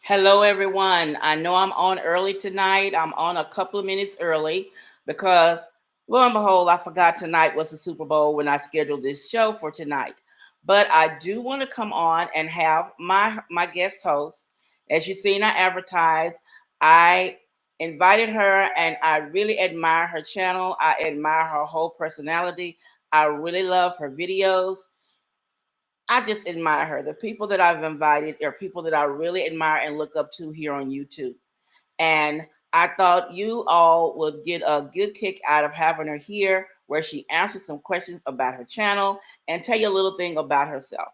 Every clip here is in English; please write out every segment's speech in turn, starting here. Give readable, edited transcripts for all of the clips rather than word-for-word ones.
Hello, everyone. I know I'm on early tonight. I'm on a couple of minutes early because, lo and behold, I forgot tonight was the Super Bowl when I scheduled this show for tonight. But I do want to come on and have my guest host. As you've seen, I advertise. I invited her, and I really admire her channel. I admire her whole personality. I really love her videos. I just admire her. The people that I've invited are people that I really admire and look up to here on YouTube. And I thought you all would get a good kick out of having her here, where she answers some questions about her channel and tell you a little thing about herself.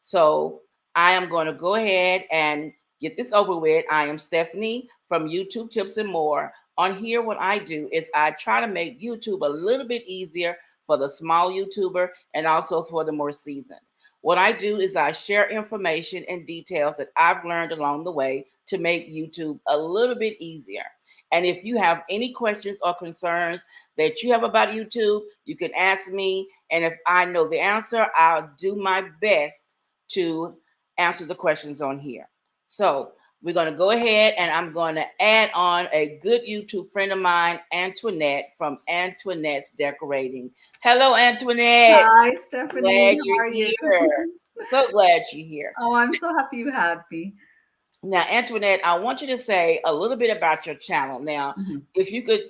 So I am going to go ahead and get this over with. I am Stephanie from YouTube Tips and More. On here, what I do is I try to make YouTube a little bit easier for the small YouTuber and also for the more seasoned. What I do is I share information and details that I've learned along the way to make YouTube a little bit easier. And if you have any questions or concerns that you have about YouTube, you can ask me. And if I know the answer, I'll do my best to answer the questions on here. So we're going to go ahead and I'm going to add on a good YouTube friend of mine, Antoinette from Antoinette's Decorating. Hello, Antoinette. Hi, Stephanie. Glad How you're are you? here. So glad you're here. Oh, I'm so happy you had me. Now, Antoinette, I want you to say a little bit about your channel. Now, Mhm. if you could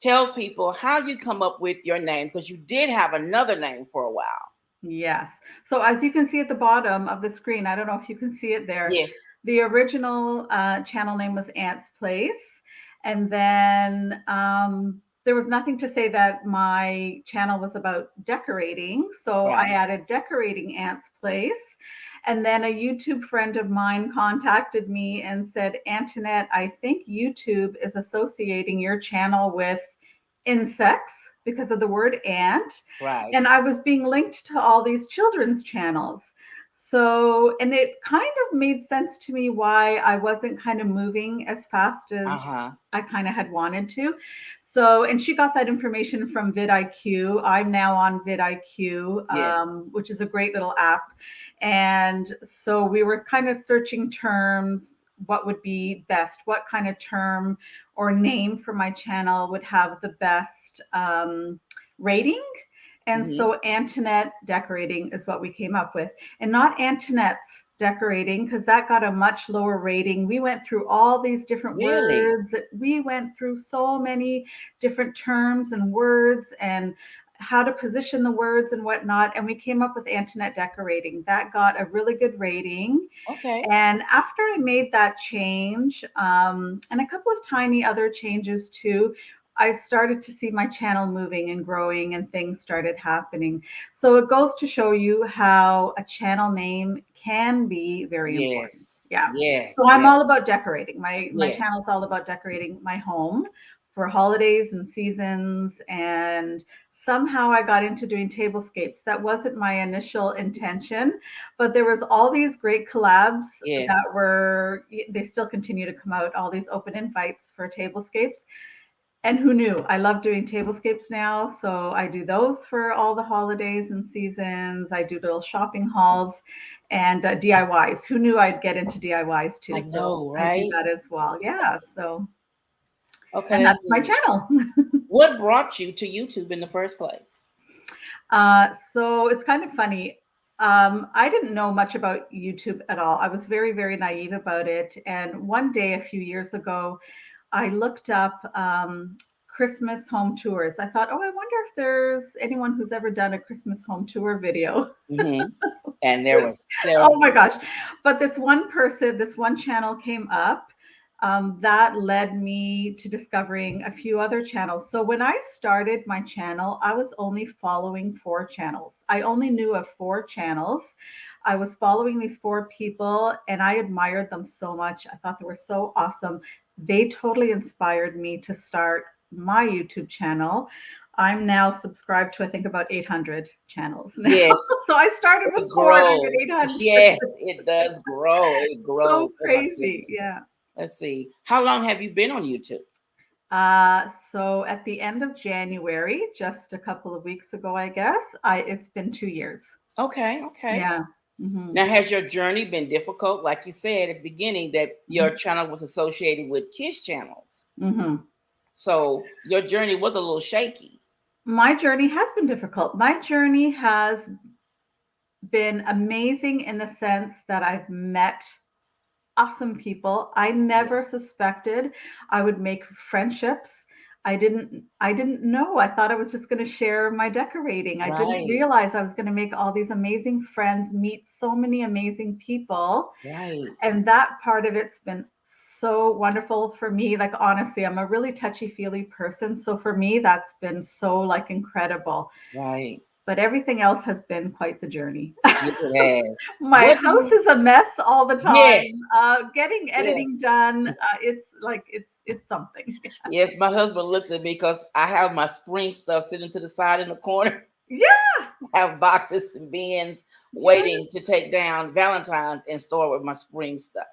tell people how you come up with your name, because you did have another name for a while. Yes. So, as you can see at the bottom of the screen, I don't know if you can see it there. Yes. The original channel name was Aunt's Place. And then there was nothing to say that my channel was about decorating. So, I Right. added Decorating Aunt's Place. And then a YouTube friend of mine contacted me and said, Antoinette, I think YouTube is associating your channel with insects because of the word ant. Right. And I was being linked to all these children's channels. So, and it kind of made sense to me why I wasn't kind of moving as fast as Uh-huh. I kind of had wanted to. So, and she got that information from vidIQ. I'm now on vidIQ, Yes. which is a great little app. And so we were kind of searching terms, what would be best, what kind of term or name for my channel would have the best rating. And Hmm. so Antonette Decorating is what we came up with, and not Antonette's Decorating, because that got a much lower rating. We went through all these different Really? words. We went through so many different terms and words and how to position the words and whatnot. And we came up with Antonette Decorating. That got a really good rating. Okay. And after I made that change, and a couple of tiny other changes too, I started to see my channel moving and growing and things started happening. So it goes to show you how a channel name can be very important. Yes. Yeah. Yes. So I'm Yes. all about decorating. My Yes. channel is all about decorating my home for holidays and seasons, and somehow I got into doing tablescapes. That wasn't my initial intention, but there was all these great collabs that Yes. were, they still continue to come out, all these open invites for tablescapes. And who knew? I love doing tablescapes now. So I do those for all the holidays and seasons. I do little shopping hauls and DIYs. Who knew I'd get into DIYs I too? So know, I do right? that as well. Yeah. So, Okay, and let's that's my see. channel. What brought you to YouTube in the first place? So it's kind of funny. I didn't know much about YouTube at all. I was very, very naive about it. And one day, a few years ago, I looked up Christmas home tours. I thought, oh, I wonder if there's anyone who's ever done a Christmas home tour video. Hmm. And there was Oh my several. gosh. But this one person, this one channel came up that led me to discovering a few other channels. So when I started my channel, I was only following four channels. I only knew of four channels. I was following these four people and I admired them so much. I thought they were so awesome. They totally inspired me to start my YouTube channel. I'm now subscribed to, I think, about 800 channels now. Yes, So I started with it four and I'm grows. at 800. Yes, it does grow. It grows. So Oh my crazy. goodness. Yeah. Let's see. How long have you been on YouTube? So at the end of January, just a couple of weeks ago, I guess, it's been 2 years. Okay, okay. Yeah. Mhm. Now, has your journey been difficult? Like you said at the beginning, that your Mhm. channel was associated with kids channels. Mhm. So your journey was a little shaky. My journey has been difficult. My journey has been amazing in the sense that I've met awesome people. I Yeah. never suspected I would make friendships. I didn't know. I thought I was just going to share my decorating. I didn't Right. realize I was going to make all these amazing friends, meet so many amazing people. Right. And that part of it's been so wonderful for me. Like honestly, I'm a really touchy-feely person, so for me that's been so like incredible. Right. But everything else has been quite the journey. Yes, it has. My What do house you? is a mess all the Yes. time. Getting editing Yes. done, it's like it's something. Yes. My husband looks at me because I have my spring stuff sitting to the side in the corner. Yeah, I have boxes and bins yes. waiting to take down Valentine's and store with my spring stuff.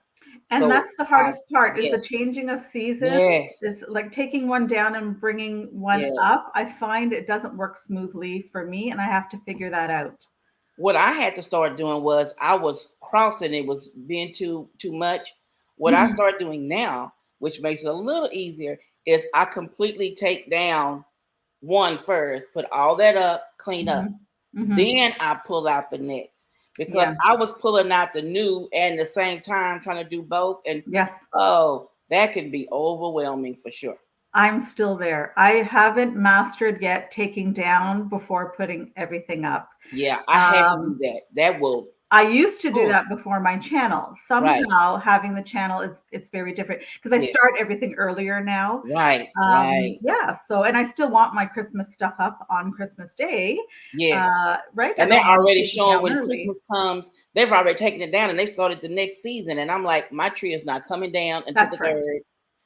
And So that's the I hardest part is yes. the changing of seasons. Yes. Is like taking one down and bringing one Yes. up. I find it doesn't work smoothly for me, and I have to figure that out. What I had to start doing was I was crossing, it was being too much. What I Mhm, start doing now, which makes it a little easier, is I completely take down one first, put all that up, clean up. mhm, mhm. Then I pull out the next because Yeah. I was pulling out the new and the same time trying to do both. And Yes. oh, that can be overwhelming for sure. I'm still there. I haven't mastered yet taking down before putting everything up. Yeah, I had to do Um, that. That will, I used to do oh, that before my channel. right. Somehow having the channel is it's very different because I Yes, start everything earlier now. right, right. Yeah, so and I still want my Christmas stuff up on Christmas Day. Yes. Right? I And they're don't want to already take it showing down when early. Christmas comes, they've already taken it down and they started the next season. And I'm like, my tree is not coming down until the That's right. third.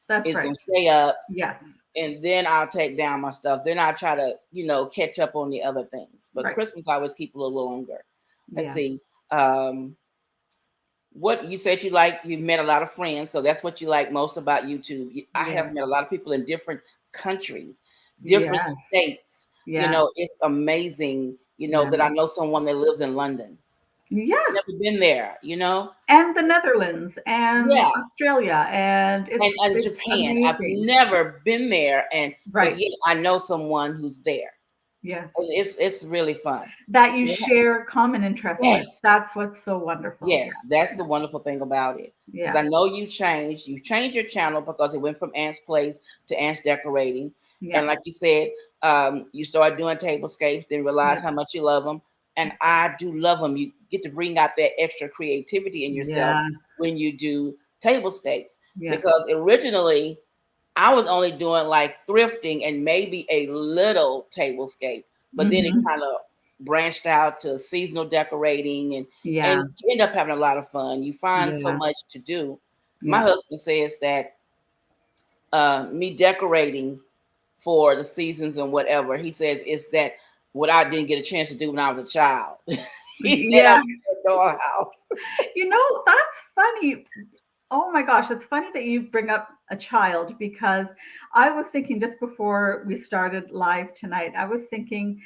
That's It's right. gonna stay up. Yes. And then I'll take down my stuff. Then I'll try to, catch up on the other things. But Right. Christmas I always keep a little longer. Let's Yeah. see. What you said you met a lot of friends, so that's what you like most about YouTube. I Yeah. have met a lot of people in different countries, different Yes. states. Yes. It's amazing, Yeah. that I know someone that lives in London. Yeah. Never been there. And the Netherlands and Yeah. Australia, and And it's Japan. I've amazing. never been there, but Right. yet I know someone who's there. Yes. And it's really fun. That you Yeah. share common interests with. Yes. That's what's so wonderful. Yes, that's the wonderful thing about it. Because Yeah. I know you changed. You changed your channel because it went from Ant's Place to Ant's Decorating. Yeah. And like you said, you started doing tablescapes, then realize Yeah. how much you love them. And I do love them. You get to bring out that extra creativity in yourself Yeah. when you do tablescapes. Yes. Because originally I was only doing like thrifting and maybe a little tablescape, but then it Mhm. kind of branched out to seasonal decorating and Yeah. you end up having a lot of fun. You find so Yeah. much to do. My Yeah. husband says that me decorating for the seasons and whatever, he says it's that what I didn't get a chance to do when I was a child. He said I Yeah. was in a dollhouse. That's funny. Oh my gosh, it's funny that you bring up a child because I was thinking just before we started live tonight, I was thinking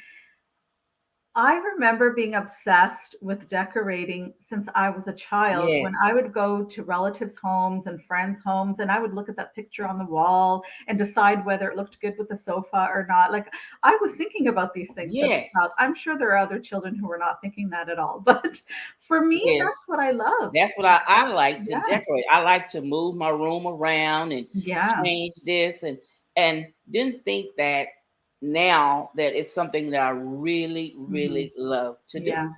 I remember being obsessed with decorating since I was a child when Yes, I would go to relatives' homes and friends' homes and I would look at that picture on the wall and decide whether it looked good with the sofa or not. Like I was thinking about these things as a child. yes, I'm sure there are other children who were not thinking that at all, but for me, yes. that's what I loved. That's what I like to Yeah. decorate. I like to move my room around and Yeah. change this and didn't think that now that it's something that I really, Mhm. really love to do. Yeah.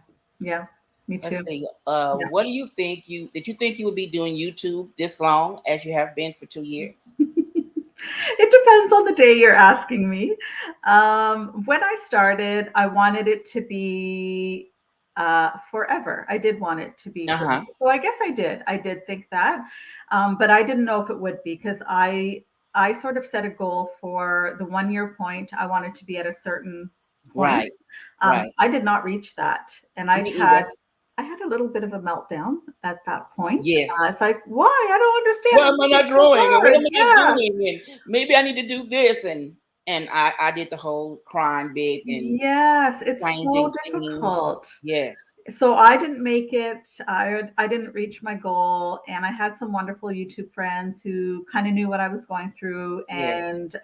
Yeah. Me Let's too. see. Yeah. What do you think did you think you would be doing YouTube this long as you have been for 2 years? It depends on the day you're asking me. When I started, I wanted it to be forever. I did want it to be forever. Uh-huh. So I guess I did. I did think that, but I didn't know if it would be because I sort of set a goal for the 1 year point. I wanted to be at a certain point. Right. Right. I did not reach that, and Me either. I had a little bit of a meltdown at that point. Yes. It's like, why? I don't understand. Why This am I is not so growing? Or what hard. am I not Yeah. doing? And maybe I need to do this. And and I did the whole crime bit and Yes, it's so changing things. difficult. Yes, So I didn't make it. I didn't reach my goal, and I had some wonderful YouTube friends who kind of knew what I was going through yes, and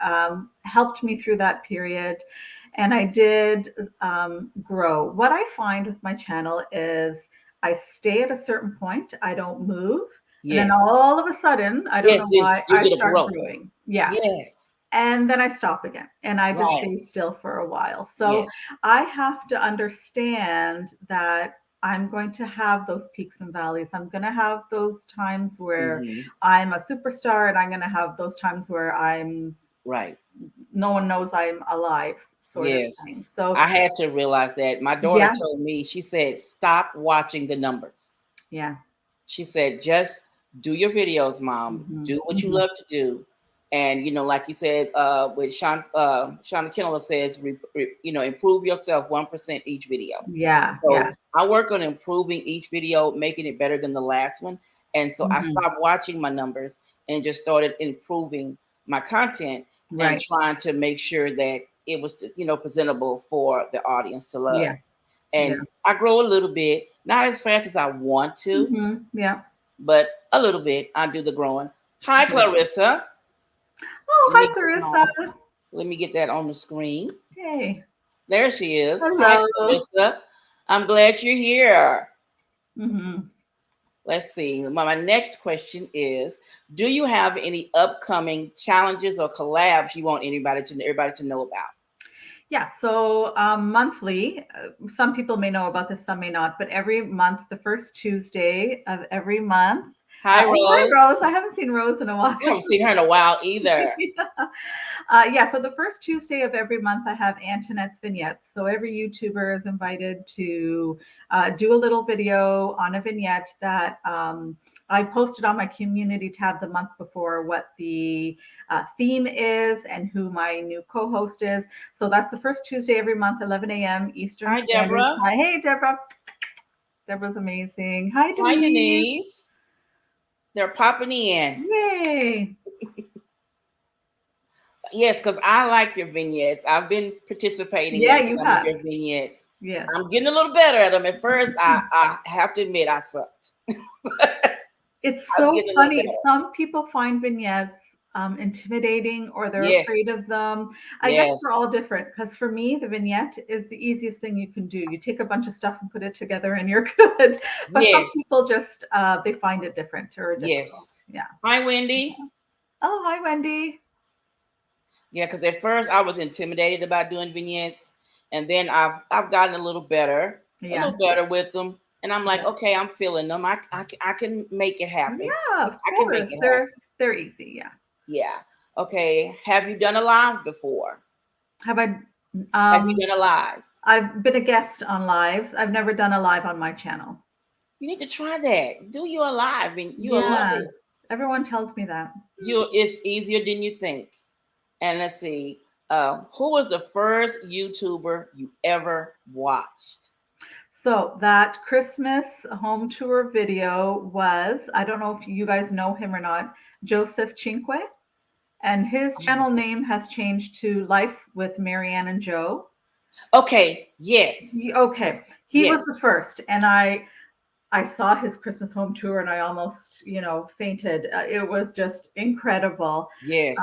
helped me through that period. And I did grow. What I find with my channel is I stay at a certain point. I don't move, and then yes, all of a sudden, I don't yes. know Then why, you I get a start growth. growing. Yeah, Yes, and then I stop again and I just right. stay still for a while. So Yes. I have to understand that I'm going to have those peaks and valleys. I'm going to have those times where Hmm. I'm a superstar, and I'm going to have those times where I'm Right. no one knows I'm alive, sort of Yes. thing. So I had to realize that. My daughter yeah, told me, she said, stop watching the numbers. yeah. She said, just do your videos, mom. Hmm. Do what you Hmm. love to do. And, like you said, with Shauna Kennel says, improve yourself 1% each video. Yeah, yeah. So I work on improving each video, making it better than the last one. And so I Hmm. stopped watching my numbers and just started improving my content and Right. trying to make sure that it was, presentable for the audience to love. Yeah, yeah. And I grow a little bit, not as fast as I want to, Hmm. Yeah. but a little bit. I do the growing. Hi, Good. Clarissa. Oh, Let hi, me get, Clarissa. on, let me get that on the screen. Hey. There she is. Hi, Hello. Clarissa. I'm glad you're here. Hmm. Let's see. My next question is: do you have any upcoming challenges or collabs you want everybody to know about? Yeah, so monthly, some people may know about this, some may not, but every month, the first Tuesday of every month. Hi, Oh, hi, Rose. Rose. I haven't seen Rose in a while. I haven't seen her in a while either. Yeah. Yeah, so the first Tuesday of every month, I have Antonette's vignettes. So every YouTuber is invited to do a little video on a vignette that I posted on my community tab the month before what the theme is and who my new co-host is. So that's the first Tuesday every month, 11 a.m. Eastern Hi, Standard Deborah. Time. Hey, Deborah. Deborah's amazing. Hi, Hi, Denise. Denise. They're popping in. Yay. Yes, because I like your vignettes. I've been participating Yeah, in you some of have. your vignettes. Yes. I'm getting a little better at them. At first, I have to admit I sucked. It's I'm so getting a little funny. better. Some people find vignettes intimidating, or they're Yes, afraid of them. I guess yes, we're all different, because for me, the vignette is the easiest thing you can do. You take a bunch of stuff and put it together and you're good. But some yes, people just they find it different or difficult. yes. Yeah. Hi, Wendy. Oh, hi, Wendy. Yeah, because at first I was intimidated about doing vignettes, and then I've gotten a Yeah. little better with them. And I'm like, Yeah. okay, I'm feeling them. I can make it happen. Yeah, of I can make course. it happen. They're easy. Yeah. Yeah. Okay. Have you done a live before? Have I Have you um done a live? I've been a guest on lives. I've never done a live on my channel. You need to try that. Do you a live, and you'll love Yeah. it. Everyone tells me that. It's easier than you think. And let's see. Who was the first YouTuber you ever watched? So that Christmas home tour video was, I don't know if you guys know him or not, Joseph Cinque. And his channel name has changed to Life with Marianne and Joe. Okay. Yes. Okay. He Yes. was the first. And I saw his Christmas home tour and I almost, fainted. It was just incredible. Yes.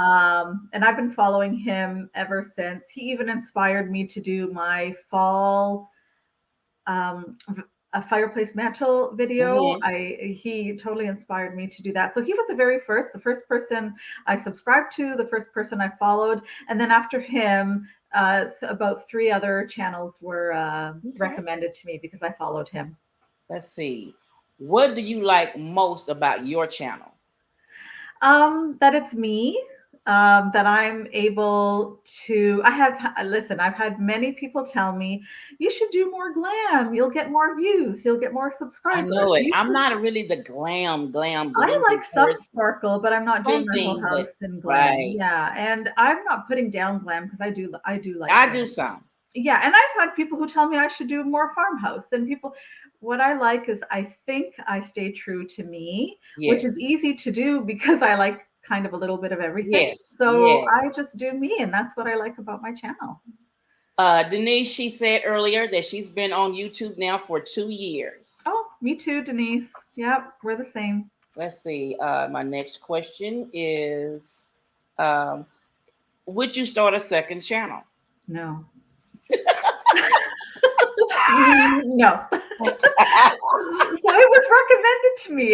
And I've been following him ever since. He even inspired me to do my fall um, a fireplace mantle video. Hmm. He totally inspired me to do that. So he was the first person I subscribed to, the first person I followed, and then after him, about three other channels were Okay. recommended to me because I followed him. Let's see. What do you like most about your channel? That it's me, that I'm able to. Listen, I've had many people tell me, you should do more glam. You'll get more views. You'll get more I subscribers. know it. You I'm should. not really the glam I blingy like some person. sparkle, but I'm not doing my whole Something, but house in glam. right. Yeah, and I'm not putting down glam because I do like I do glam. some. Yeah, and I've had people who tell me I should do more farmhouse. And people, what I like is I think I stay true to me, which is Yes. easy to do because I like kind of a little bit of everything. Yes, So yes. I just do me, and that's what I like about my channel. Denise, she said earlier that she's been on YouTube now for 2 years. Oh, me too, Denise. Yep, we're the same. Let's see. My next question is, um, would you start a second channel? No. No. So it was recommended to me.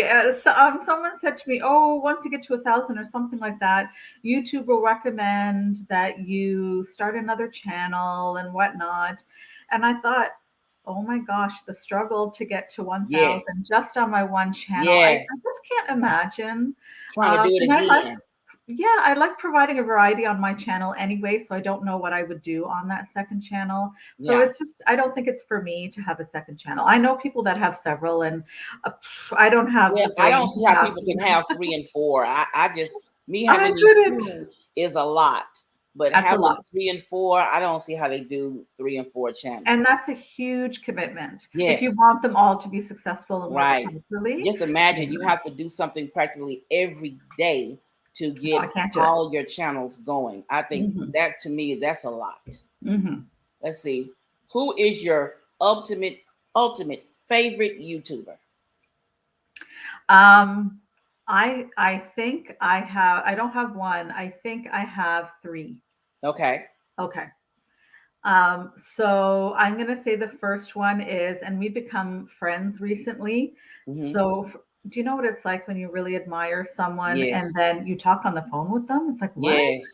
Someone said to me, "Oh, once you get to 1,000 or something like that, YouTube will recommend that you start another channel and whatnot." And I thought, "Oh my gosh, the struggle to get to Yes, 1,000 just on my one channel. I yes. just can't imagine." Trying to do it And I like again. yeah, I like providing a variety on my channel anyway, so I don't know what I would do on that second channel. So Yeah. it's just, I don't think it's for me to have a second channel. I know people that have several, and uh, I don't have Yeah, the I don't brain see how people capacity. can have 3 and 4. I just me I having these couldn't. two is a lot, but That's a having lot. 3 and 4, I don't see how they do 3 and 4 channels. And that's a huge commitment if you Yes, want them all to be successful and work right. properly. Just Yeah, imagine you have to do something practically every day to no, I get can't do it. all your channels going. I think Hmm. that to me, that's a lot. Hmm. Let's see. Who is your ultimate favorite YouTuber? Um, I think I have. I don't have one. I think I have three. Okay. Okay. So I'm going to say the first one is, and we've become friends recently. Hmm. So do you know what it's like when you really admire someone and Yes. then you talk on the phone with them? It's like, what? Yes.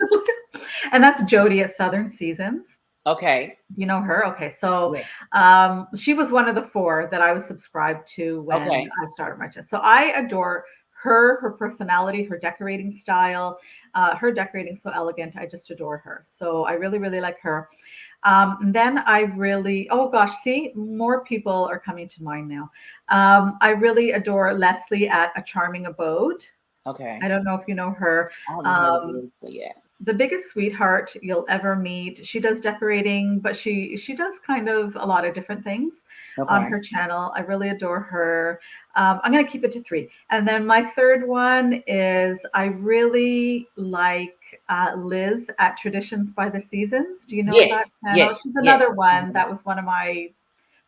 And that's Jody at Southern Seasons. Okay. You know her? Okay. So Yes. she was one of the four that I was subscribed to when Okay. I started my channel. So I adore her, her personality, her decorating style, her decorating so elegant. I just adore her. So I really, really like her. Then I really, oh gosh, see, more people are coming to mind now. I really adore Leslie at A Charming Abode. I Okay. don't know if you know her. I haven't heard of Um, Wednesday yet. the biggest sweetheart you'll ever meet. She does decorating, but she does kind of a lot of different things on Okay. her channel. I really adore her. I'm going to keep it to three. And then my third one is I really like Liz at Traditions by the Seasons. Do you know that Yes. channel? Yes. She's Yes. another one Mhm. that was one of my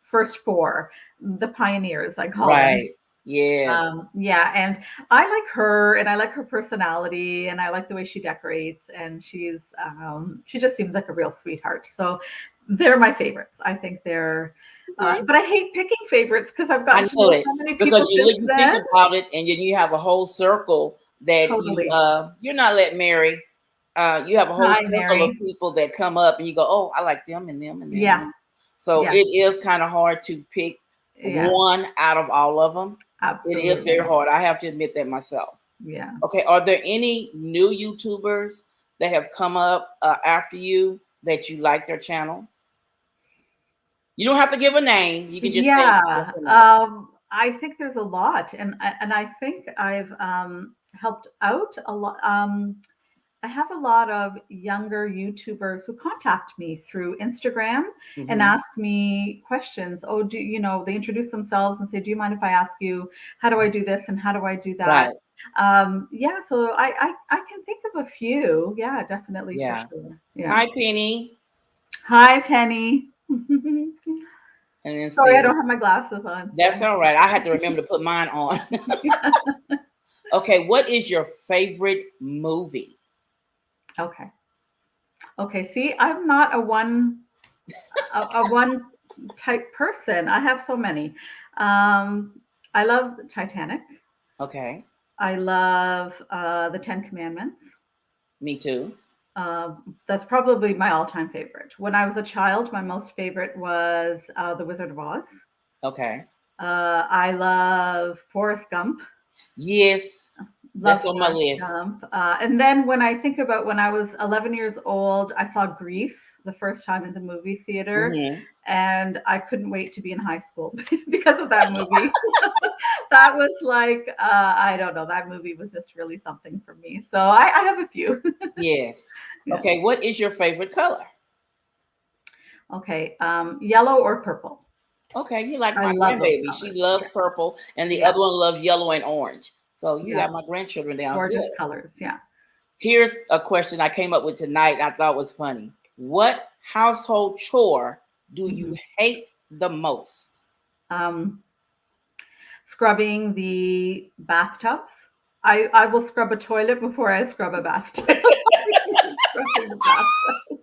first four, the pioneers, I call them. Right. Yes. Yeah, and I like her, and I like her personality, and I like the way she decorates, and she just seems like a real sweetheart. So they're my favorites. I think they're, Okay. but I hate picking favorites because I've I gotten to know know it so many because people since you think then. about it, and then you have a whole circle that Totally. you're not letting Mary. You have a whole Hi, circle of Mary. people that come up, and you go, "Oh, I like them and them and them and Yeah, them." So yeah, it is kind of hard to pick yes, one out of all of them. It is very absolutely. hard. I have to admit that myself. Yeah. Okay, are there any new YouTubers that have come up after you that you like their channel? You don't have to give a name. You can just say yes Yeah, or no. I think there's a lot, and I think I've helped out a lot. I have a lot of younger YouTubers who contact me through Instagram and Hmm. ask me questions. Oh, do you know, they introduce themselves and say, "Do you mind if I ask you how do I do this and how do I do that?" Right. Yeah, so I can think of a few. Yeah, definitely for Yeah. sure. Yeah. Hi, Penny. Hi, Penny. And then Sorry, I see. don't have my glasses on, That's so all right. I had to remember to put mine on. Okay, what is your favorite movie? okay. Okay, see, I'm not a one type person. I have so many. I love Titanic. Okay, I love the Ten Commandments. me too. That's probably my all-time favorite. When I was a child, my most favorite was The Wizard of Oz. Okay. I love Forrest Gump. Yes, Love that's on my Forrest list. Gump. And then when I think about when I was 11 years old, I saw Grease the first time in the movie theater, Hmm. and I couldn't wait to be in high school because of that movie. That was like, I don't know, that movie was just really something for me. So I have a few. Yes. Yeah. Okay, what is your favorite color? Okay. Yellow or purple? Okay, you like I my love those grandbaby. She colors. loves Yeah. purple, and the Yeah. other one loves yellow and orange. So you Yeah. got my grandchildren down Gorgeous good. colors. Yeah. Here's a question I came up with tonight. I thought was funny. What household chore do you Mhm. hate the most? Um, Scrubbing the bathtubs. I will scrub a toilet before I scrub a bathtub. Scrubbing the bathtub.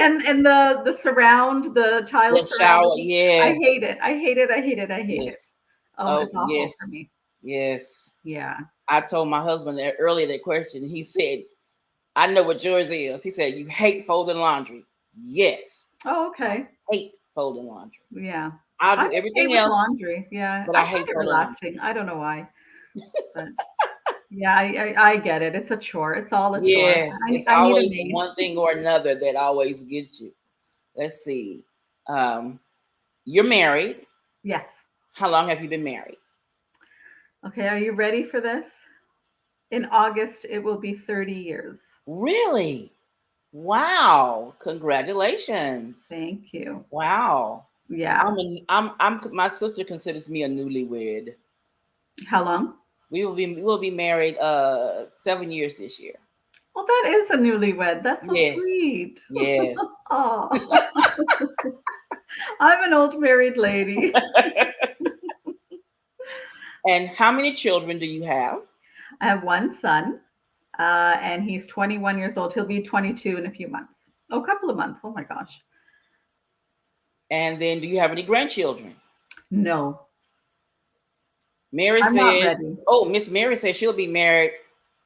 And the surround, the tile The shower, surrounding. I yes, hate it. I hate it. I hate it. I hate it. yes. Oh, Oh, it's awful for yes, me. yes. Yeah. I told my husband that earlier that question. He said, I know what yours is. He said, you hate folding laundry. Yes, Oh, I okay. hate folding laundry. Yeah. I'll I'm do okay everything with else, laundry. Yeah. but I I find hate it folding laundry. relaxing. I don't know why, but yeah, I get it. It's a chore. It's all a chore. Yes, it's I need a always maid. one thing or another that always gets you. Let's see. Um, you're married. Yes. How long have you been married? Okay. Are you ready for this? In August, it will be 30 years. Really? Wow. Congratulations. Thank you. Wow. Yeah. My sister considers me a newlywed. How long? We will be married 7 years this year. Well, that is a newlywed. That's so Yes. sweet. Yes. Oh, I'm an old married lady. And how many children do you have? I have one son, and he's 21 years old. He'll be 22 in a few months. Oh, a couple of months. Oh my gosh. And then do you have any grandchildren? No, Mary I'm not says, ready. oh, Miss Mary says she'll be married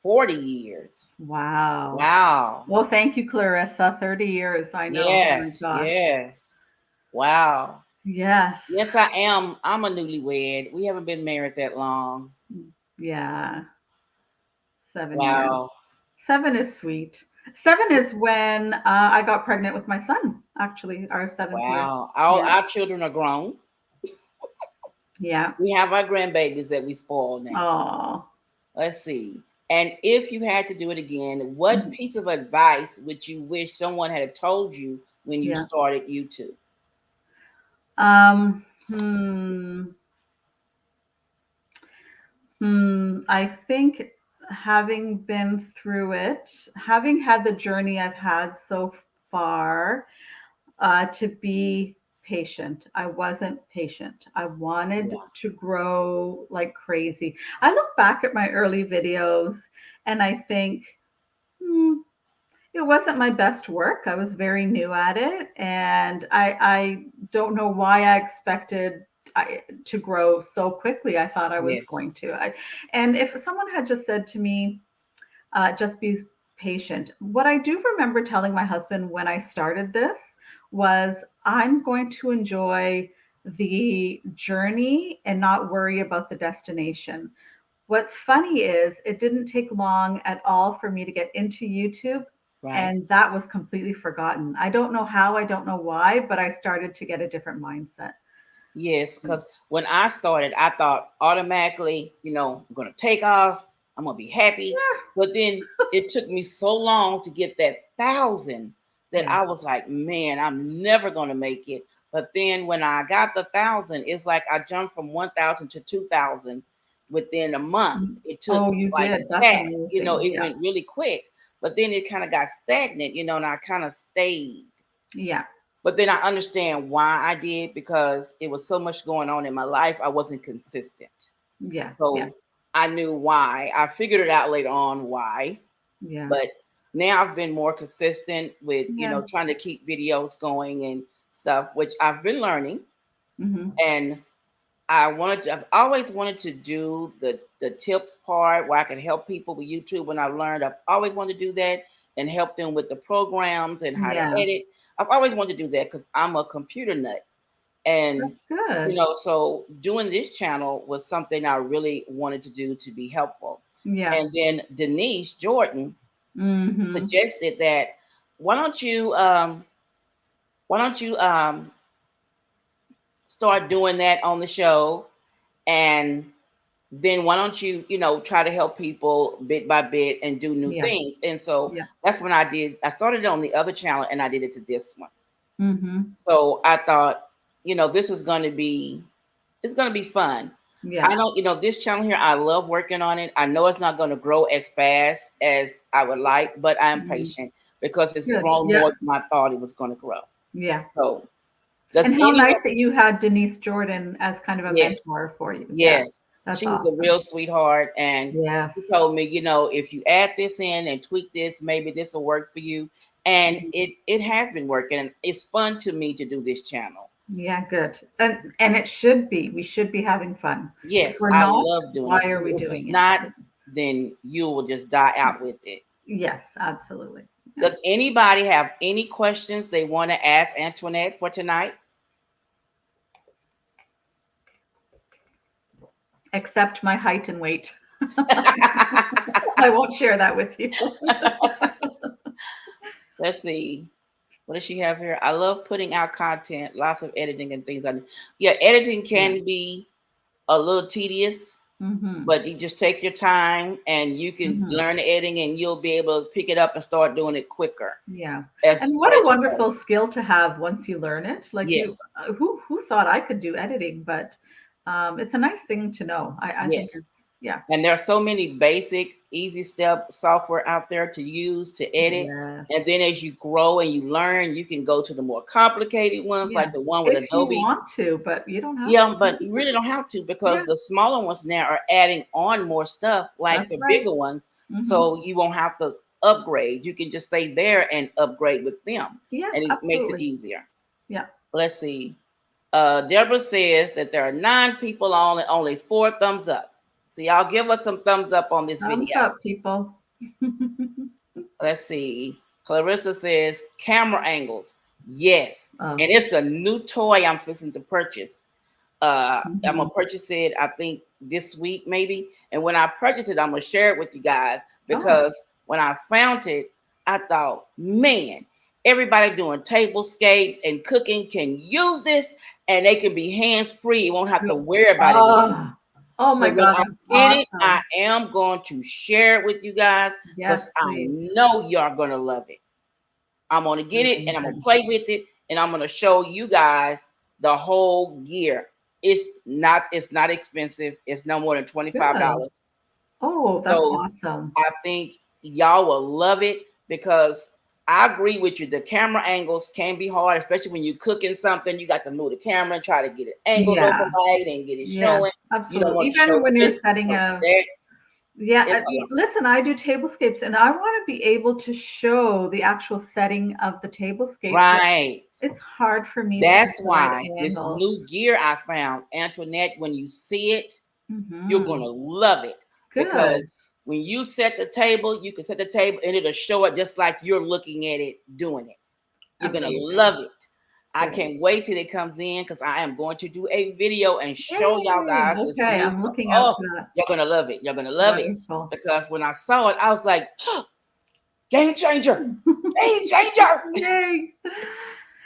40 years. Wow. Wow. Well, thank you, Clarissa. 30 years. I know. Oh my Yes, gosh. yes. Wow. Yes. Yes, I am. I'm a newlywed. We haven't been married that long. Yeah. 7 years. Wow. Seven is sweet. Seven is when I got pregnant with my son, actually, our seventh year. Wow. All Yeah. our children are grown. Yeah. We have our grandbabies that we spoil now. Oh. Let's see. And if you had to do it again, what piece of advice would you wish someone had told you when you Yeah. started YouTube? Um, hmm. I think having been through it, having had the journey I've had so far, to be patient. I wasn't patient. I wanted Yeah. to grow like crazy. I look back at my early videos and I think, hmm, it wasn't my best work. I was very new at it, and I don't know why I expected to grow so quickly. I thought I was Yes. going to. And if someone had just said to me, just be patient. What I do remember telling my husband when I started this was, I'm going to enjoy the journey and not worry about the destination. What's funny is it didn't take long at all for me to get into YouTube, Right. and that was completely forgotten. I don't know how, I don't know why, but I started to get a different mindset. Yes, because when I started, I thought automatically, I'm going to take off. I'm going to be happy. But then it took me so long to get that 1,000 that Yeah. I was like, man, I'm never going to make it. But then when I got the 1,000, it's like I jumped from 1,000 to 2,000 within a month. It took Oh, you like did. That's that, amazing. it Yeah. went really quick. But then it kind of got stagnant, and I kind of stayed. Yeah. But then I understand why I did, because it was so much going on in my life. I wasn't consistent. Yeah. Yeah. So I knew why. I figured it out later on why. Yeah. But now I've been more consistent with, Yeah. trying to keep videos going and stuff, which I've been learning. Hmm. And I've always wanted to do the tips part where I can help people with YouTube. When I learned, I've always wanted to do that and help them with the programs and how to Yeah. edit. I've always wanted to do that because I'm a computer nut. And, That's good. so doing this channel was something I really wanted to do to be helpful. Yeah. And then Denise Jordan Hmm. suggested that why don't you why don't you start doing that on the show, and then why don't you, try to help people bit by bit and do new Yeah. things. And so Yeah. that's when I started it on the other channel and I did it to this one. Hmm. So I thought, this is going to be, it's going to be fun. Yeah. I don't, this channel here, I love working on it. I know it's not going to grow as fast as I would like, but I'm Mhm. patient because it's Good. grown Yeah. more than I thought it was going to grow. Yeah. So, does And how anyone? nice that you had Denise Jordan as kind of a Yes, mentor for you. Yeah. yes. That's She's a awesome. real sweetheart. And Yes. she told me, if you add this in and tweak this, maybe this will work for you. And Mhm. it has been working. And it's fun to me to do this channel. Yeah, good. And it should be. We should be having fun. If Yes, we're I not, love doing why this. are we If doing it's it? not, then you will just die out with it. Yes, absolutely. Yeah. Does anybody have any questions they want to ask Antoinette for tonight? Except my height and weight. I won't share that with you. Let's see. What does she have here? I love putting out content, lots of editing and things. Yeah, editing Yeah. can be a little tedious, Mm-hmm. but you just take your time and you can Mm-hmm. learn the editing and you'll be able to pick it up and start doing it quicker Yeah. as And what a as you go. wonderful skill to have once you learn it. Like you, Yes, who thought I could do editing? But it's a nice thing to know. I think yes. it's, yeah. And there are so many basic, easy step software out there to use to edit. Yes. And then as you grow and you learn, you can go to the more complicated ones, Yeah. like the one with If you Adobe. want to, but you don't have Yeah, to. but you really don't have to Yeah, because the smaller ones now are adding on more stuff like that's the right. bigger ones. Mm-hmm. So you won't have to upgrade. You can just stay there and upgrade with them. Yeah, And it makes it absolutely. easier. Yeah. Let's see. Deborah says that there are 9 people on and only 4 thumbs up. So y'all give us some thumbs up on this Thumbs video. up, people. Let's see. Clarissa says camera angles. Yes. Oh. And it's a new toy I'm fixing to purchase. I'm Mm-hmm. gonna purchase it, I think this week maybe. And when I purchase it, I'm gonna share it with you guys Oh, because when I found it, I thought, man, everybody doing tablescapes and cooking can use this, and they can be hands free. You won't have to good. worry about it anymore. Oh, oh So my when God, I that's get it, I awesome. am going to share it with you guys because Yes, I please. know you're gonna love it. I'm gonna get it and I'm gonna Amazing. play with it and I'm gonna show you guys the whole gear. It's not expensive. It's no more than $25. Good. Oh, that's So awesome. I think y'all will love it because I agree with you. The camera angles can be hard, especially when you're cooking something. You got to move the camera and try to get it angled over Yeah. right and get it Yes, showing. You don't absolutely. want to show Even when you're this setting or a, that. yeah, It's a lot. listen, I do tablescapes and I want to be able to show the actual setting of the tablescape, but Right. it's hard for me to get That's the right why this angles. new gear I found, Antoinette, when you see it, you're Hmm. gonna love it because Good. when you set the table, you can set the table and it'll show it just like you're looking at it doing it. You're gonna Amazing. love it. I Good. can't wait till it comes in because I am going to do a video and show y'all Yay. guys this Okay, new I'm stuff. looking out Oh, for that. you're gonna love it. You're gonna love it Wonderful. because when I saw it, I was like, oh, game changer, game changer. Yay.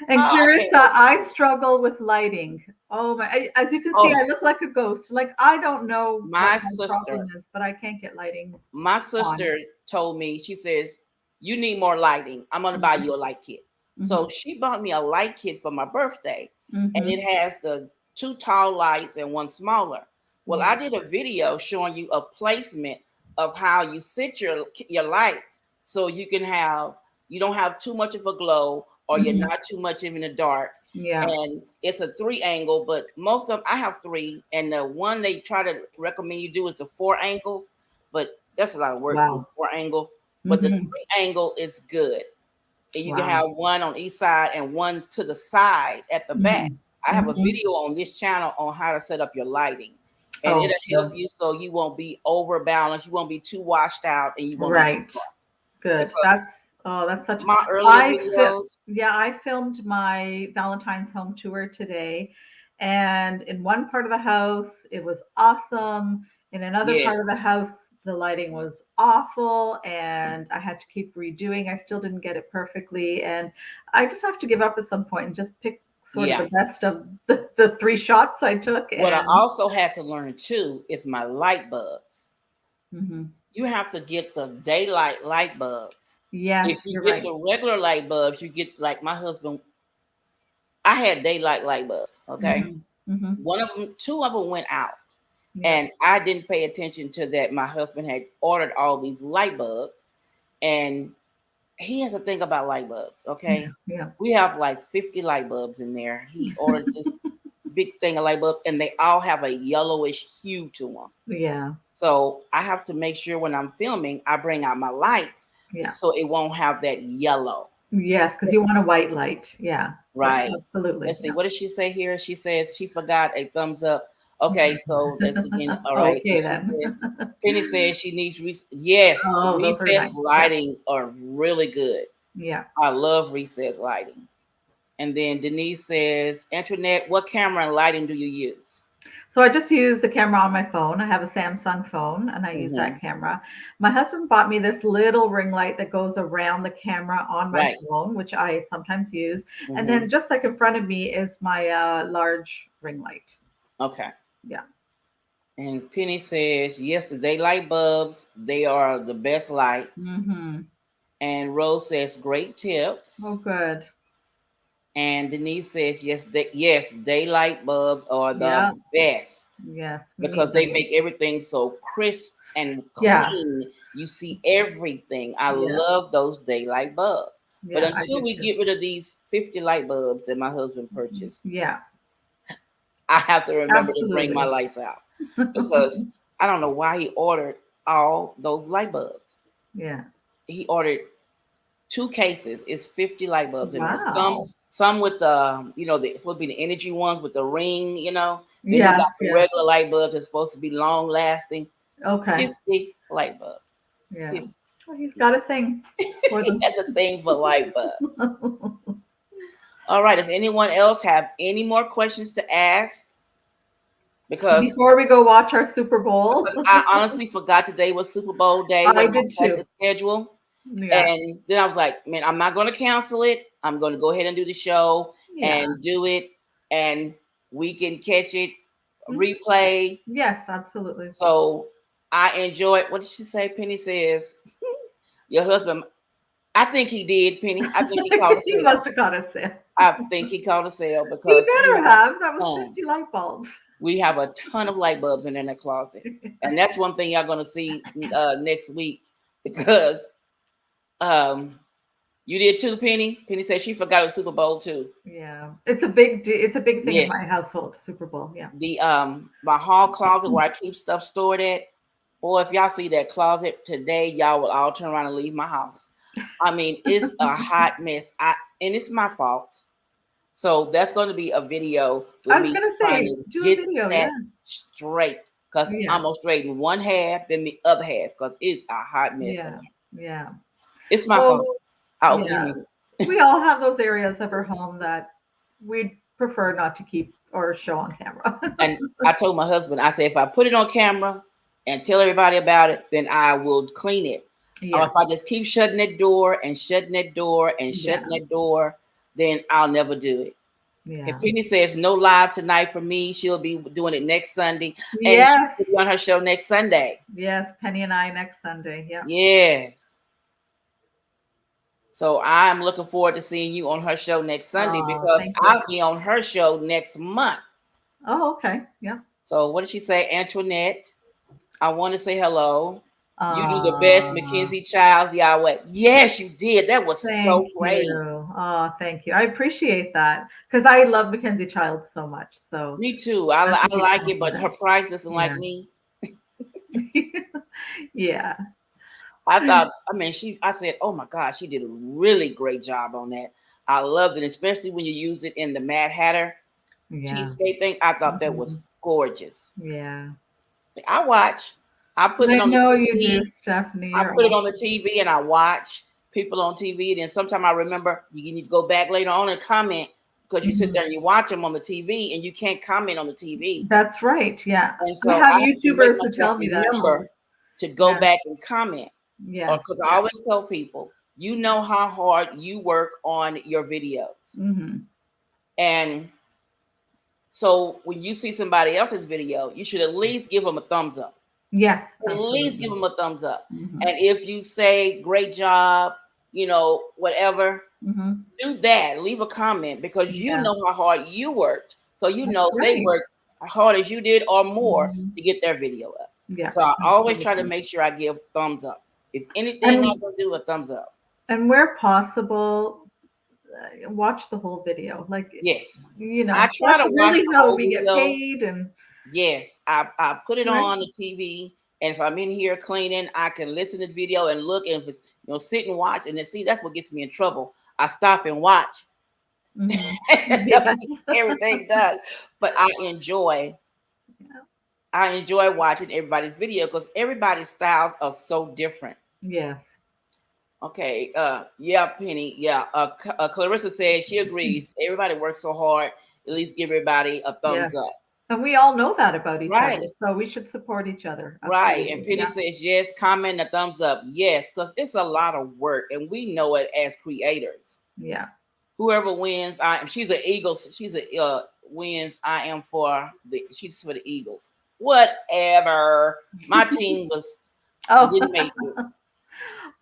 And Oh, I can't Clarissa, wait. I struggle with lighting. Oh my, as you can see, Oh, I look like a ghost. Like I don't know what my my sister problem is, but I can't get lighting my on. sister told me, she says, you need more lighting. I'm going to buy Mhm, you a light kit. mhm, So she bought me a light kit for my birthday, and it mhm. has the 2 tall lights and one smaller. Well, Yeah. I did a video showing you a placement of how you sit your lights so you don't have too much of a glow or you're Mhm. not too much in the dark. Yeah. And it's a 3 angle, but most of them I have 3, and the one they try to recommend you do is a 4 angle, but that's a lot of work to do Wow. 4 angle. But the Mhm. 3 angle is good. And you can Wow. have one on each side and one to the side at the back. Mhm. I have a Mhm. video on this channel on how to set up your lighting. And it'll Oh, help good. you so you won't be overbalanced, you won't be too washed out, and you won't be too Right. dark. Good. Because That's such. my earlier I fi- videos, yeah, I filmed my Valentine's home tour today, and in one part of the house it was awesome. In another yes, part of the house, the lighting was awful, and I had to keep redoing. I still didn't get it perfectly, and I just have to give up at some point and just pick sort of yeah. the best of the 3 shots I took. What I And also had to learn too is my light bulbs. mhm. You have to get the daylight light bulbs. If Yes, you you're get right. the regular light bulbs, you get like my husband. I had daylight light bulbs. Okay, Hmm. Hmm. one of them, 2 of them went out, Yeah. And I didn't pay attention to that. My husband had ordered all these light bulbs, and he has a thing about light bulbs. Okay, Yeah. we have like 50 light bulbs in there. He ordered this big thing of light bulbs, and they all have a yellowish hue to them. Yeah. So I have to make sure when I'm filming, I bring out my lights Yeah. so it won't have that yellow. Yes, because you want a white light. Yeah. Right. Absolutely. Let's see. Yeah. What did she say here? She says she forgot a thumbs up. Okay, so that's again. All right. And Okay she then. says, Penny says she needs yes, Oh, those are recess nice. Yeah. lighting are really good. Yeah. I love recess lighting. And then Denise says, Antoinette, what camera and lighting do you use? So I just use the camera on my phone. I have a Samsung phone and I use Mm-hmm. that camera. My husband bought me this little ring light that goes around the camera on my Right. phone, which I sometimes use. And Mm-hmm. then just like in front of me is my large ring light. Okay. Yeah. And Penny says, yes, the daylight bulbs, they are the best lights. Mm-hmm. And Rose says, great Oh, tips. good. And Denise says, yes, daylight bulbs are the Yeah. best Yes, me because they agree. make everything so crisp and Yeah. clean. You see everything. I Yeah. love those daylight bulbs. But Yeah, I do until we too. get rid of these 50 light bulbs that my husband purchased, Yeah, I have to remember to bring my absolutely. lights out because I don't know why he ordered all those light bulbs. Yeah. He ordered two cases. It's 50 light bulbs in there. Wow. Some with the it's supposed to be the energy ones with the ring. Then he got Yes, the yes. regular light bulbs that's supposed to be long lasting. Okay. 50 light bulbs. Yeah. 50. Well, he's got a thing for He them. has a thing for light bulbs. All right. Does anyone else have any more questions to ask? Because Before we go watch our Super Bowl, I honestly forgot today was Super Bowl day I when I did had too. the schedule. Yeah. And then I was like, man, I'm not going to cancel it. I'm going to go ahead and do the show Yeah. and do it. And we can catch it, Mhm. replay. Yes, absolutely. So I enjoyed. What did she say? Penny says, your husband, I think he did, Penny. I think he called a He sale. must have got a sale. I think he called a sale He because better have. That was ton. 50 light bulbs. We have a ton of light bulbs in the closet. And that's one thing y'all going to see next week because um, you did too, Penny. Penny said she forgot the Super Bowl too. Yeah. It's a big thing in my Yes. household, Super Bowl. Yeah. The my hall closet where I keep stuff stored at. Boy, if y'all see that closet today, y'all will all turn around and leave my house. I mean, it's a hot mess. And it's my fault. So that's going to be a video I with was me gonna trying say, to do a get video, yeah. that straight. Because I'm Yes. gonna straighten one half, then the other half, because it's a hot mess in Yeah. there. Yeah. It's my Well, fault. Oh, yeah. mhm. We all have those areas of our home that we'd prefer not to keep or show on camera. And I told my husband, I said, if I put it on camera and tell everybody about it, then I will clean it. Or Yeah. if I just keep shutting that door and shutting that door and shutting Yeah. that door, then I'll never do it. And Yeah. Penny says no live tonight for me. She'll be doing it next Sunday, and Yes. she'll be on her show next Sunday. Yes. Penny and I next Sunday. Yeah. Yes. So I'm looking forward to seeing you on her show next Sunday Oh, because thank you. I'll be on her show next month. Oh, okay. Yeah. So what did she say, Antoinette? I want to say hello. You do the best, Uh, Mackenzie Childs Yahweh. Yes, you did. That was Thank so great. you. Oh, thank you. I appreciate that because I love Mackenzie Child so much. So Me too. that's a I huge like it, but her compliment. price doesn't like Yeah. me. Yeah. I thought, I said, oh my God, she did a really great job on that. I loved it, especially when you use it in the Mad Hatter Yeah. cheesecake thing. I thought that was Mhm. gorgeous. Yeah. I watch. I put it I on the know you do, TV. Stephanie. I You're put it on the awesome. TV and I watch people on TV. And then sometimes I remember you need to go back later on and comment because you sit Mhm. there and you watch them on the TV and you can't comment on the TV. That's right. Yeah. And I so have I have to make YouTubers who myself tell me that. remember to go Yeah. back and comment. Or Yes. because I Yeah. always tell people, you know how hard you work on your videos. Hmm. And so when you see somebody else's video, you should at least give them a thumbs up. Yes. At least give Absolutely. them a thumbs up. Hmm. And if you say great job, whatever, Hmm. do that. Leave a comment because you Yeah. know how hard you worked. So you That's know they right. worked hard as you did or more Mhm. to get their video up. Yeah, So I always try to absolutely. make sure I give thumbs up. If anything I And can do, a thumbs up. where possible, watch the whole video. Like, Yes. I try that's to watch really the how whole we get video. paid and Yes. I put it right. on the TV, and if I'm in here cleaning, I can listen to the video and look, and if it's sit and watch, and then see that's what gets me in trouble. I stop and watch. Mhm. And Yes. everything done. But Yeah. I enjoy watching everybody's video because everybody's styles are so different. Yes. Okay, yeah, Penny, yeah. Clarissa said she agrees. Everybody works so hard. At least give everybody a thumbs Yes. up. And we all know that about each other. Right, So we should support each other. right. And Absolutely. Penny Yeah. says yes. Comment a thumbs up. Yes, because it's a lot of work, and we know it as creators. Yeah. Whoever wins, I am. She's an Eagles. She's a wins. I am for the. She's for the Eagles. Whatever. My team was Oh, didn't make it.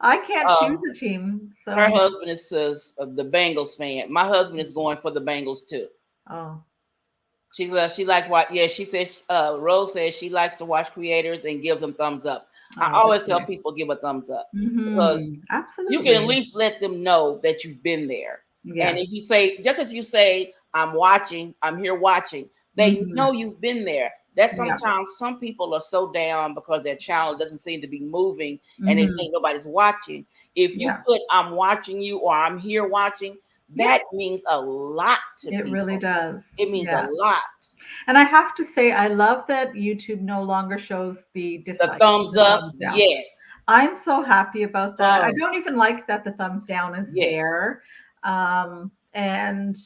I can't choose Um, a team. Her So, husband is the Bengals fan. My husband is going for the Bengals too. oh, She likes what? Yeah, she says. Rose says she likes to watch creators and give them thumbs up. I oh, always that's tell nice. people give a thumbs up because you can at Absolutely. least let them know that you've been there. And Yes. if you say I'm watching, I'm here watching, they Hmm. know you've been there. That Yeah. sometimes some people are so down because their channel doesn't seem to be moving and they Hmm. think nobody's watching. If you Yeah. put I'm watching you or I'm here watching, Yeah. that means a lot to It really people. does. It means a Yeah. lot. And I have to say, I love that YouTube no longer shows the The dislike, thumbs the up, thumbs down. yes. I'm so happy about that. I Oh, don't even like that the thumbs down is yes, there. And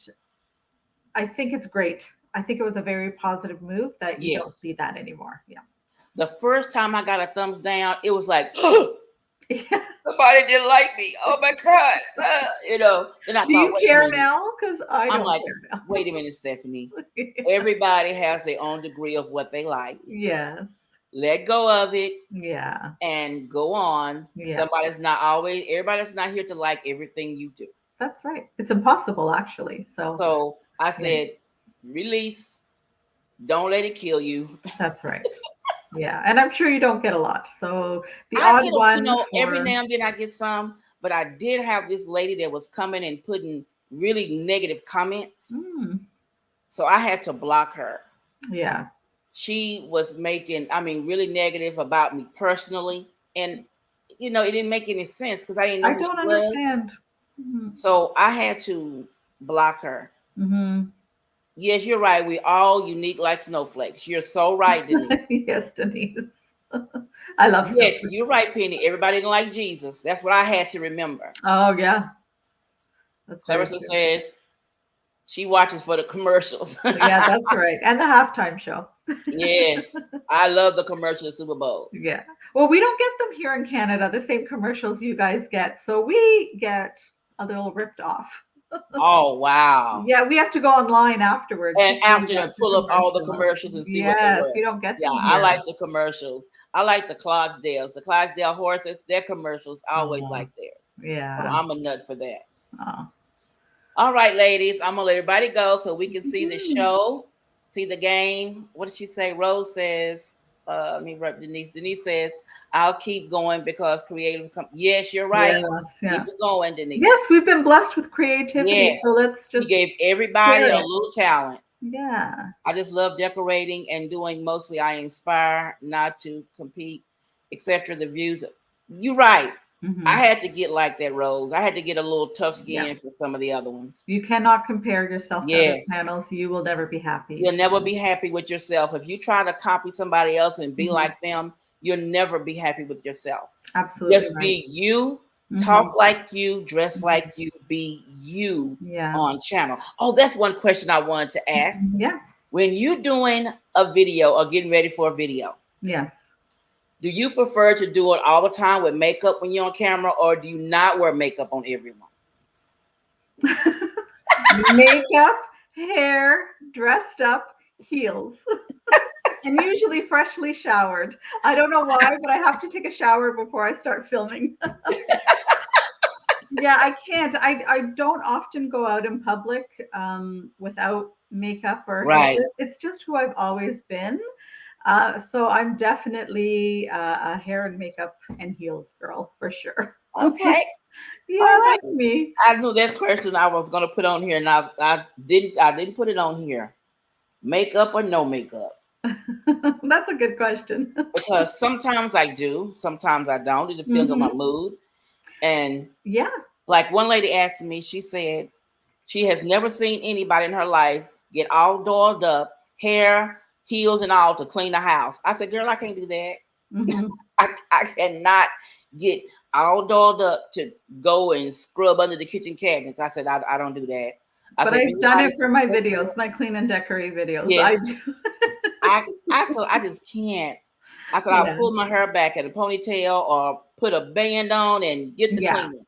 I think it's great. I think it was a very positive move that you don't yes. see that anymore. Yeah. The first time I got a thumbs down, it was like Yeah. somebody didn't like me. Oh my God. Then I Do thought, you wait a care minute. now? Because I I'm don't like, care now. wait a minute, Stephanie. Everybody has their own degree of what they like. Yes. Let go of it Yeah. and go on. Yeah. Everybody's not here to like everything you do. That's right. It's impossible, actually. So, So I yeah, said, release, don't let it kill you. that's right. Yeah. And I'm sure you don't get a lot. So, the I odd get, one every for, now and then I get some, but I did have this lady that was coming and putting really negative comments. mm, So I had to block her. yeah. She was making, really negative about me personally. And, it didn't make any sense because I didn't know I who she don't was. understand. Hmm. So I had to block her. Hmm. Yes, you're right. We all unique like snowflakes. You're so right, Denise. Yes, Denise. I love Yes, snowflakes. you're right, Penny. Everybody didn't like Jesus. That's what I had to remember. Oh, yeah. That's very Clarissa true. says she watches for the commercials. Yeah, that's right. And the halftime show. Yes, I love the commercial of Super Bowl. Yeah. Well, we don't get them here in Canada, the same commercials you guys get. So we get a little ripped off. Oh, wow. Yeah, we have to go online afterwards to And see after what to the pull up all the commercial is. commercials and see what they Yes, were. we don't get Yeah, them I here. like the commercials. I like the Clydesdales. The Clydesdale horses, their commercials, I always Oh, like theirs. So yeah. I'm a nut for that. Oh. All right, ladies, I'm gonna let everybody go so we can see the Mhm. show, see the game. What did she say? Rose says, let me write Denise. Denise says, I'll keep going because creative yes, you're right. Yes, yeah. Keep it going, Denise. Yes, we've been blessed with creativity, Yes. so let's He just gave everybody share a it. little talent. Yeah. I just love decorating and doing mostly I inspire, not to compete, etc. The views. You're right. I Hmm. had to get like that, Rose. I had to get a little tough Yeah. skin for some of the other ones. You cannot compare yourself to other Yes. channels. You will never be happy. You'll never be happy with yourself. If you try to copy somebody else and be Mhm. like them, you'll never be happy with yourself. Absolutely Just right. be you, Hmm. talk like you, dress Hmm. like you, be you Yeah. on channel. Oh, that's one question I wanted to ask. Yeah. When you're doing a video or getting ready for a video, Yes. do you prefer to do it all the time with makeup when you're on camera, or do you not wear makeup on everyone? Makeup, hair, dressed up, heels, and usually freshly showered. I don't know why, but I have to take a shower before I start filming. Yeah, I can't. I don't often go out in public without makeup or hair. Right. It's just who I've always been. So I'm definitely a hair and makeup and heels girl for sure. Okay. All Yeah, right. that's me. I knew this question I was gonna put on here, and I didn't put it on here. Makeup or no makeup? That's a good question. Because sometimes I do, sometimes I don't. It depends on my Hmm. mood. And Yeah. like one lady asked me, she said she has never seen anybody in her life get all dolled up, hair, heels, and all to clean the house. I said, girl, I can't do that. Hmm. I cannot get all dolled up to go and scrub under the kitchen cabinets. I said, I don't do that. I But said, if I've done it anybody's for my videos, my clean and decorate videos. yes, I do. I just can't. I said I'll Yeah. pull my hair back in a ponytail or put a band on and get to Yeah. cleaning.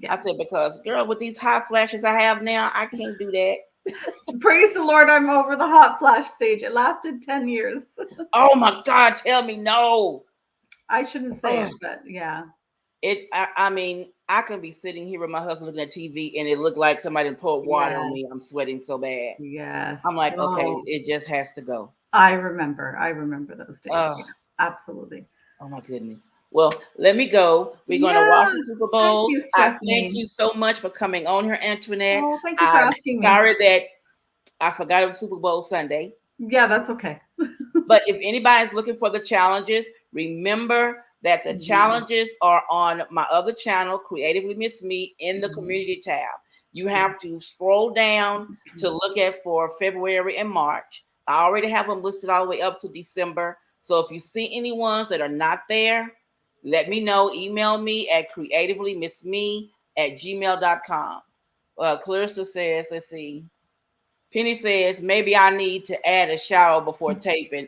I Yeah. said, because girl, with these hot flashes I have now, I can't do that. Praise the Lord, I'm over the hot flash stage. It lasted 10 years. Oh my God, tell me no. I shouldn't say Oh, it, but yeah. I mean, I can be sitting here with my husband looking at TV and it looked like somebody poured water on Yes. me. I'm sweating so bad. Yes. I'm like, okay, Oh, it just has to go. I remember. I remember those days. Oh, Yeah, absolutely. oh my goodness. Well, let me go. We're going to Yeah. watch the Super Thank Bowl. you, I thank Stephanie. you so much for coming on here, Antoinette. Oh, thank you for I'm asking me. sorry that I forgot it was Super Bowl Sunday. Yeah, that's okay. But if anybody's looking for the challenges, remember that the Mhm. challenges are on my other channel, Creatively Miss Me, in the Mhm. community tab. You Yeah. have to scroll down to look at for February and March. I already have them listed all the way up to December. So if you see any ones that are not there, let me know. Email me at creativelymsme@gmail.com. Clarissa says, let's see. Penny says, maybe I need to add a shower before taping.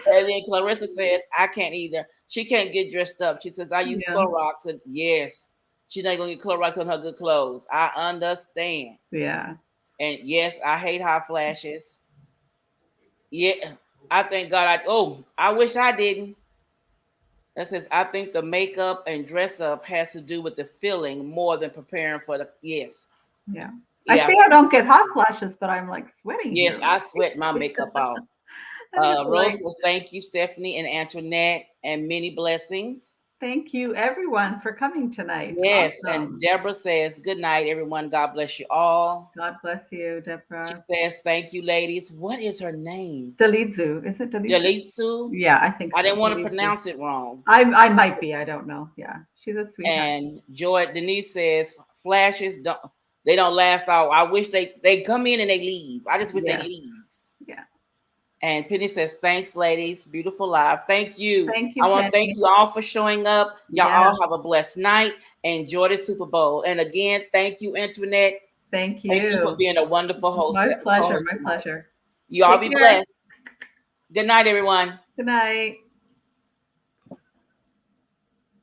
And then Clarissa says, I can't either. She can't get dressed up. She says, I use Yeah. Clorox. And yes, she's not going to get Clorox on her good clothes. I understand. Yeah. And yes, I hate hot flashes. Yeah, I thank God. I wish I didn't. That says, I think the makeup and dress up has to do with the feeling more than preparing for the, yes. Yeah. I Yeah, say I don't get hot flashes, but I'm like sweating yes, here. I sweat my makeup off. And it's Rose light. says, thank you, Stephanie and Antoinette, and many blessings. Thank you, everyone, for coming tonight. Yes, and Awesome. Deborah says, good night, everyone. God bless you all. God bless you, She Deborah. says, thank you, ladies. What is her name? Dalitzu. Is it Dalitzu? Jalitsu. Yeah, I think I so. didn't want to Dalitzu. pronounce it wrong. I might be. I don't know. Yeah. She's a sweetheart. And Joy Denise says, flashes don't last all. I wish they come in and they leave. I just wish they Yes. leave. Yeah. And Penny says, thanks, ladies. Beautiful live. Thank you. Thank I you, want to thank Penny. you all for showing up. Y'all Yes. all have a blessed night. Enjoy the Super Bowl. And again, thank you, Antoinette. Thank Thank you for you. being a wonderful host. My pleasure. Co-host My tonight. pleasure. You all Take be care. blessed. Good night, everyone. Good night.